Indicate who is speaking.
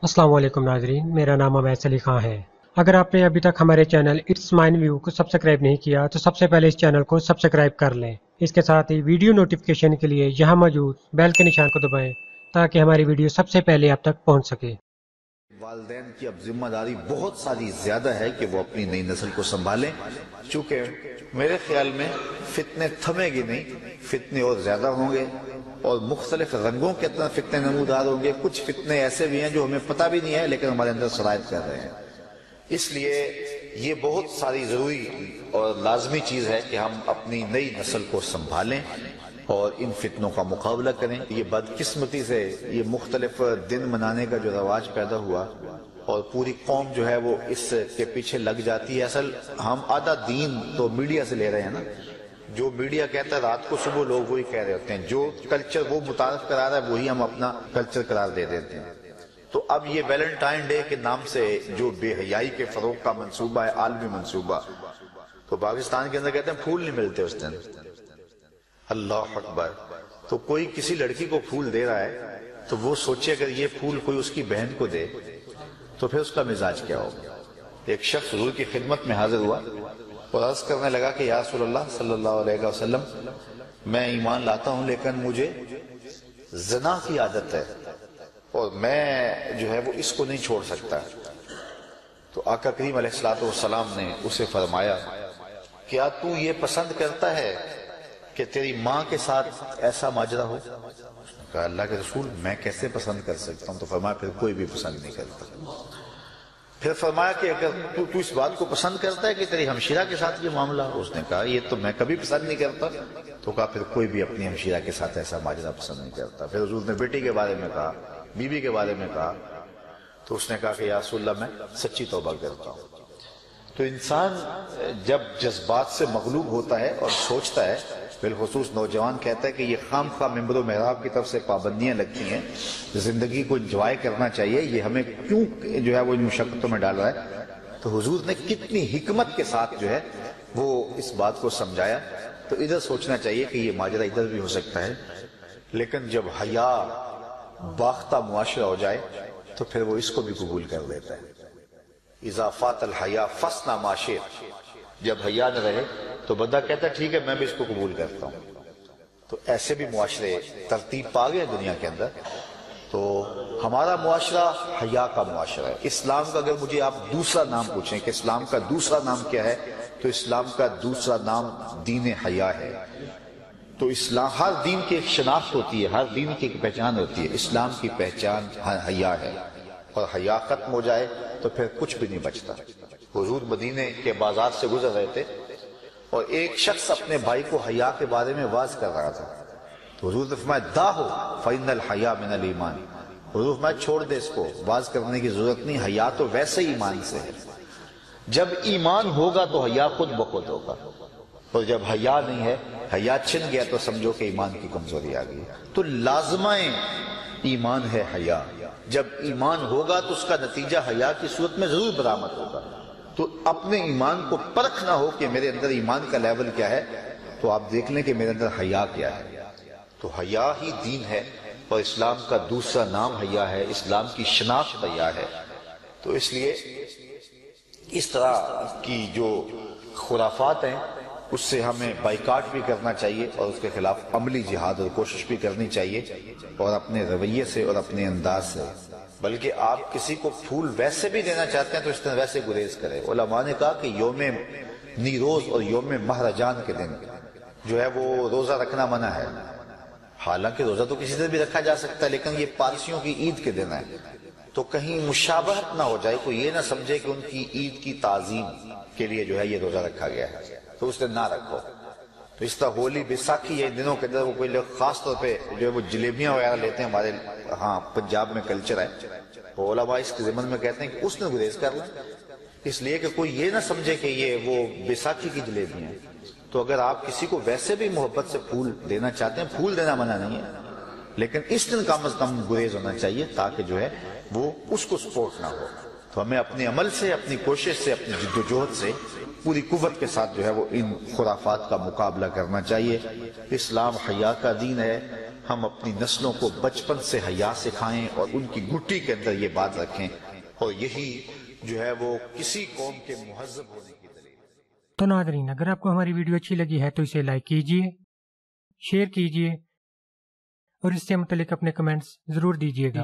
Speaker 1: अस्सलाम वालेकुम नाजरीन, मेरा नाम अवैस अली खां है। अगर आपने अभी तक हमारे चैनल इट्स माइन व्यू को सब्सक्राइब नहीं किया तो सबसे पहले इस चैनल को सब्सक्राइब कर लें। इसके साथ ही वीडियो नोटिफिकेशन के लिए यहाँ मौजूद बेल के निशान को दबाएं ताकि हमारी वीडियो सबसे पहले आप तक पहुँच सके।
Speaker 2: वालिदैन की अब जिम्मेदारी बहुत सारी ज्यादा है कि वो अपनी नई नस्ल को संभालें, चूंकि मेरे ख्याल में फितने थमेगी नहीं, फितने और ज्यादा होंगे और मुख्तलिफ रंगों के अंदर फितने नमूदार होंगे। कुछ फितने ऐसे भी हैं जो हमें पता भी नहीं है लेकिन हमारे अंदर सरायत कर रहे हैं। इसलिए ये बहुत सारी जरूरी और लाजमी चीज है कि हम अपनी नई नस्ल को संभालें और इन फितनों का मुकाबला करें। ये बदकिस्मती से ये मुख्तलिफ दिन मनाने का जो रवाज पैदा हुआ और पूरी कौम जो है वो इसके पीछे लग जाती है। असल हम आधा दीन तो मीडिया से ले रहे हैं ना, जो मीडिया कहता है रात को सुबह लोग वही कह रहे होते हैं, जो कल्चर वो मुतारफ करा रहा है वही हम अपना कल्चर करार दे देते हैं। तो अब ये वैलेंटाइन डे के नाम से जो बेहयाई के फरोग का मंसूबा है, आलमी मंसूबा, तो पाकिस्तान के अंदर कहते हैं फूल नहीं मिलते उस दिन। अल्लाह अकबर। तो कोई किसी लड़की को फूल दे रहा है तो वो सोचे अगर ये फूल कोई उसकी बहन को दे तो फिर उसका मिजाज क्या होगा। एक शख्स हुजूर की खिदमत में हाजिर हुआ और अर्ज करने लगा कि या रसूलल्लाह सल्लल्लाहु अलैहि वसल्लम, मैं ईमान लाता हूं लेकिन मुझे ज़िना की आदत है और मैं जो है वो इसको नहीं छोड़ सकता। तो आका करीम अलैहिस्सलातु वस्सलाम ने उसे फरमाया, क्या तू ये पसंद करता है कि तेरी माँ के साथ ऐसा माजरा हो? कहा अल्लाह के रसूल, मैं कैसे पसंद कर सकता हूँ? तो फरमाया फिर कोई भी पसंद नहीं करता। फिर फरमाया कि अगर तू इस बात को पसंद करता है कि तेरी हमशीरा के साथ ये मामला हो? उसने कहा ये तो मैं कभी पसंद नहीं करता। तो कहा फिर कोई भी अपनी हमशीरा के साथ ऐसा माजरा पसंद नहीं करता। फिर हुजूर ने बेटी के बारे में कहा, बीवी के बारे में कहा, तो उसने कहा कि या रसूलल्लाह, मैं सच्ची तौबा करता हूँ। तो इंसान जब जज्बात से मगलूब होता है और सोचता है, बिलखुसूस नौजवान कहता है कि ये खाम खा मिंबर मेहराब की तरफ से पाबंदियां लगती हैं, जिंदगी को इंजॉय करना चाहिए, ये हमें क्यों जो है वो इन मुशक्कतों में डाल रहा है। तो हुजूर ने कितनी हिकमत के साथ जो है वो इस बात को समझाया। तो इधर सोचना चाहिए कि ये माजरा इधर भी हो सकता है, लेकिन जब हया बाख्ता मुआशरा हो जाए तो फिर वो इसको भी कबूल कर लेता है। इजाफात अल हया फसना माशिर, जब हया न रहे तो बंदा कहता है ठीक है मैं भी इसको कबूल करता हूँ। तो ऐसे भी मुआशरे तरतीब पा गए दुनिया के अंदर। तो हमारा मुआशरा हया का मुआशरा है। इस्लाम का अगर मुझे आप दूसरा नाम पूछें कि इस्लाम का दूसरा नाम क्या है, तो इस्लाम का दूसरा नाम दीन हया है। तो इस्लाम, हर दीन की एक शनाख्त होती है, हर दीन की एक पहचान होती है। इस्लाम की पहचान हया है और हया खत्म हो जाए तो फिर कुछ भी नहीं बचता। हुजूर मदीने के बाजार से गुजर रहे थे और एक शख्स अपने भाई को हया के बारे में वाज कर रहा था। तो हुजूर ने फरमाया दाहो फइन्नल हया मिनल ईमान। हुजूर फरमाया छोड़ दे इसको, वाज करने की जरूरत नहीं, हया तो वैसे ही ईमान से है। जब ईमान होगा तो हया खुद ब खुद होगा, और जब हया नहीं है, हया छिन गया तो समझो कि ईमान की कमजोरी आ गई। तो लाजमाए ईमान है हया। जब ईमान होगा तो उसका नतीजा हया की सूरत में जरूर बरामद होगा। तो अपने ईमान को परखना हो कि मेरे अंदर ईमान का लेवल क्या है, तो आप देख लें कि मेरे अंदर हया क्या है। तो हया ही दीन है और इस्लाम का दूसरा नाम हया है, इस्लाम की शनाख्त हया है। तो इसलिए इस तरह की जो खुराफात हैं उससे हमें बाइकाट भी करना चाहिए और उसके खिलाफ अमली जिहाद और कोशिश भी करनी चाहिए, और अपने रवैये से और अपने अंदाज से। बल्कि आप किसी को फूल वैसे भी देना चाहते हैं तो इस तरह वैसे गुरेज करें। उलमा ने कहा कि योमे नीरोज और योमे महरजान के दिन जो है वो रोजा रखना मना है। हालांकि रोजा तो किसी दिन भी रखा जा सकता है, लेकिन ये पारसियों की ईद के दिन है, तो कहीं मुशाबहत ना हो जाए, कोई ये ना समझे कि उनकी ईद की ताजीम के लिए जो है ये रोजा रखा गया है, तो उस दिन ना रखो। तो इस तरह होली बैसाखी ये दिनों के अंदर वो कोई लोग खास तौर पे जो है वो जलेबियां वगैरह लेते हैं, हमारे हाँ पंजाब में कल्चर है, तो उलमा इसके ज़िमन में कहते हैं कि उस दिन गुरेज कर लें, इसलिए कि कोई ये ना समझे कि ये वो बैसाखी की जलेबियां हैं। तो अगर आप किसी को वैसे भी मोहब्बत से फूल देना चाहते हैं, फूल देना मना नहीं है, लेकिन इस दिन कम से कम गुरेज होना चाहिए ताकि जो है वो उसको सपोर्ट ना हो। तो हमें अपने अमल से, अपनी कोशिश से, अपनी जिद्दोजहद से पूरी कुव्वत के साथ जो है वो इन खुराफात का मुकाबला करना चाहिए। इस्लाम हया का दीन है, ہم اپنی نسلوں کو بچپن سے حیا سکھائیں اور ان کی گٹی کے اندر یہ بات رکھیں، اور یہی جو ہے وہ کسی قوم کے مہذب ہونے کی دلیل ہے۔
Speaker 1: تو ناظرین، اگر آپ کو ہماری ویڈیو اچھی لگی ہے تو اسے لائک کیجیے، شیئر کیجیے اور اس سے متعلق اپنے کمنٹس ضرور دیجیے گا۔